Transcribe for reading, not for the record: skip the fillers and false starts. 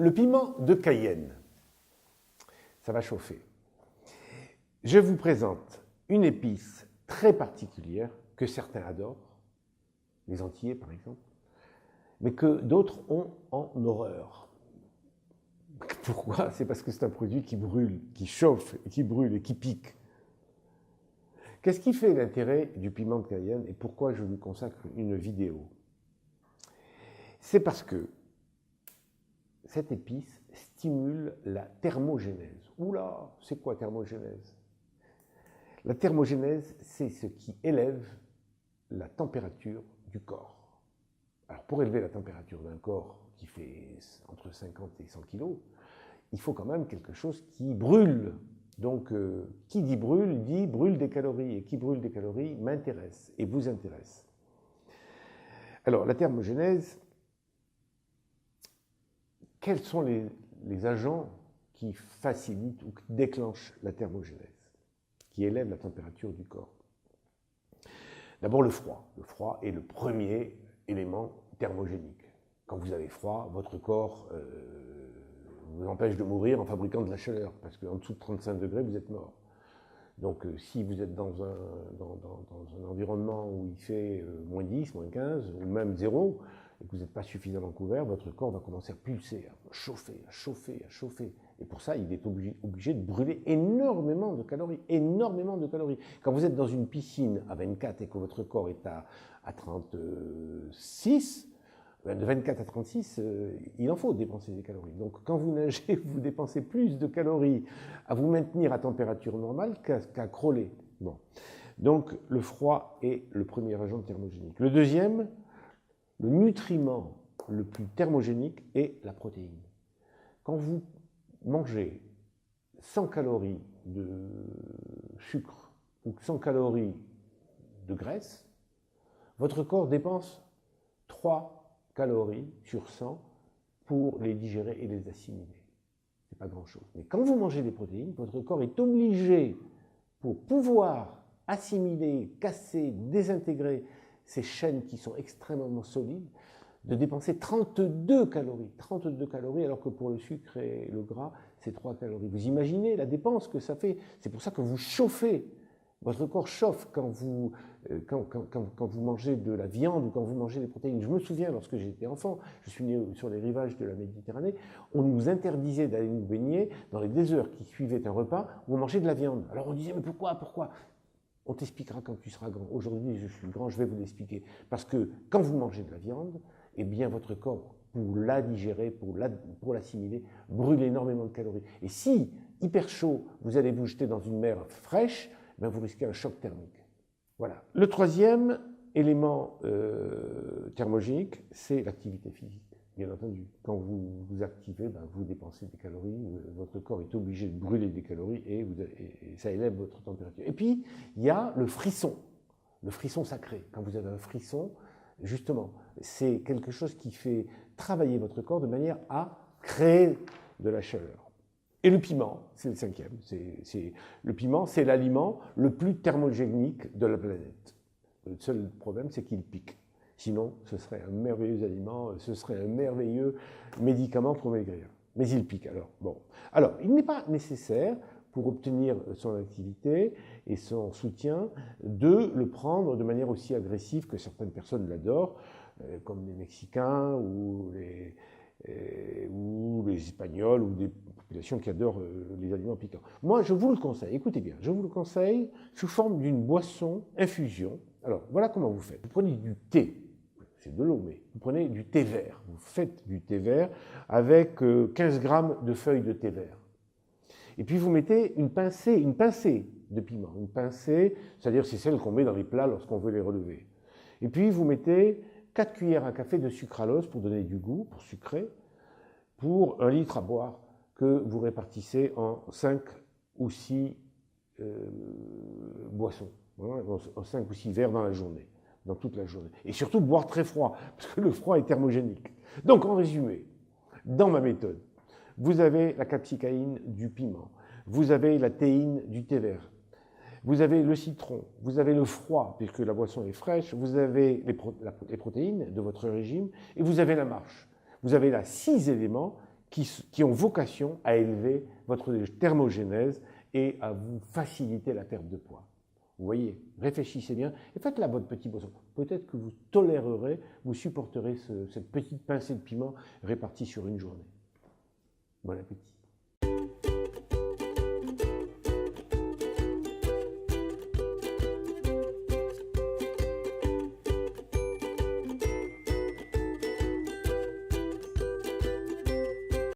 Le piment de Cayenne, ça va chauffer. Je vous présente une épice très particulière que certains adorent, les Antillais par exemple, mais que d'autres ont en horreur. Pourquoi? C'est parce que c'est un produit qui brûle, qui chauffe, et qui brûle et qui pique. Qu'est-ce qui fait l'intérêt du piment de Cayenne et pourquoi je lui consacre une vidéo? C'est parce que cette épice stimule la thermogénèse. Oula, c'est quoi thermogénèse? La thermogénèse, c'est ce qui élève la température du corps. Alors pour élever la température d'un corps qui fait entre 50 et 100 kg, il faut quand même quelque chose qui brûle. Donc qui dit brûle des calories. Et qui brûle des calories m'intéresse et vous intéresse. Alors la thermogénèse, quels sont les agents qui facilitent ou qui déclenchent la thermogénèse, qui élèvent la température du corps? D'abord le froid. Le froid est le premier élément thermogénique. Quand vous avez froid, votre corps vous empêche de mourir en fabriquant de la chaleur, parce qu'en dessous de 35 degrés, vous êtes mort. Donc si vous êtes dans un environnement où il fait moins 10, moins 15, ou même 0, et que vous n'êtes pas suffisamment couvert, votre corps va commencer à pulser, à chauffer, à chauffer, à chauffer. Et pour ça, il est obligé de brûler énormément de calories, énormément de calories. Quand vous êtes dans une piscine à 24 et que votre corps est à 36, de 24 à 36, il en faut dépenser des calories. Donc quand vous nagez, vous dépensez plus de calories à vous maintenir à température normale qu'à crawler. Bon. Donc le froid est le premier agent thermogénique. Le deuxième, le nutriment le plus thermogénique est la protéine. Quand vous mangez 100 calories de sucre ou 100 calories de graisse, votre corps dépense 3 calories sur 100 pour les digérer et les assimiler. C'est pas grand-chose. Mais quand vous mangez des protéines, votre corps est obligé, pour pouvoir assimiler, casser, désintégrer ces chaînes qui sont extrêmement solides, de dépenser 32 calories. 32 calories, alors que pour le sucre et le gras, c'est 3 calories. Vous imaginez la dépense que ça fait? C'est pour ça que vous chauffez. Votre corps chauffe quand vous mangez de la viande ou quand vous mangez des protéines. Je me souviens, lorsque j'étais enfant, je suis né sur les rivages de la Méditerranée, on nous interdisait d'aller nous baigner dans les 2 heures qui suivaient un repas où on mangeait de la viande. Alors on disait, mais pourquoi? On t'expliquera quand tu seras grand. Aujourd'hui, je suis grand, je vais vous l'expliquer. Parce que quand vous mangez de la viande, eh bien votre corps, pour la digérer, pour l'assimiler, brûle énormément de calories. Et si, hyper chaud, vous allez vous jeter dans une mer fraîche, ben vous risquez un choc thermique. Voilà. Le troisième élément thermogénique, c'est l'activité physique. Bien entendu, quand vous vous activez, ben vous dépensez des calories, votre corps est obligé de brûler des calories et ça élève votre température. Et puis, il y a le frisson sacré. Quand vous avez un frisson, justement, c'est quelque chose qui fait travailler votre corps de manière à créer de la chaleur. Et le piment, c'est le cinquième. Le piment, c'est l'aliment le plus thermogénique de la planète. Le seul problème, c'est qu'il pique. Sinon, ce serait un merveilleux aliment, ce serait un merveilleux médicament pour maigrir. Mais il pique alors. Bon. Alors, il n'est pas nécessaire, pour obtenir son activité et son soutien, de le prendre de manière aussi agressive que certaines personnes l'adorent, comme les Mexicains ou les Espagnols ou des populations qui adorent les aliments piquants. Moi, je vous le conseille, écoutez bien, je vous le conseille sous forme d'une boisson infusion. Alors, voilà comment vous faites. Vous prenez du thé. C'est de l'eau, mais vous prenez du thé vert. Vous faites du thé vert avec 15 grammes de feuilles de thé vert. Et puis vous mettez une pincée de piment. Une pincée, c'est-à-dire c'est celle qu'on met dans les plats lorsqu'on veut les relever. Et puis vous mettez 4 cuillères à café de sucralose pour donner du goût, pour sucrer, pour 1 litre à boire que vous répartissez en 5 ou 6 boissons, en 5 ou 6 verres dans la journée. Dans toute la journée. Et surtout boire très froid, parce que le froid est thermogénique. Donc en résumé, dans ma méthode, vous avez la capsicaïne du piment, vous avez la théine du thé vert, vous avez le citron, vous avez le froid, puisque la boisson est fraîche, vous avez les protéines de votre régime, et vous avez la marche. Vous avez là 6 éléments qui ont vocation à élever votre thermogénèse et à vous faciliter la perte de poids. Vous voyez, réfléchissez bien et faites la bonne petite boisson. Peut-être que vous tolérerez, vous supporterez cette petite pincée de piment répartie sur une journée. Bon appétit.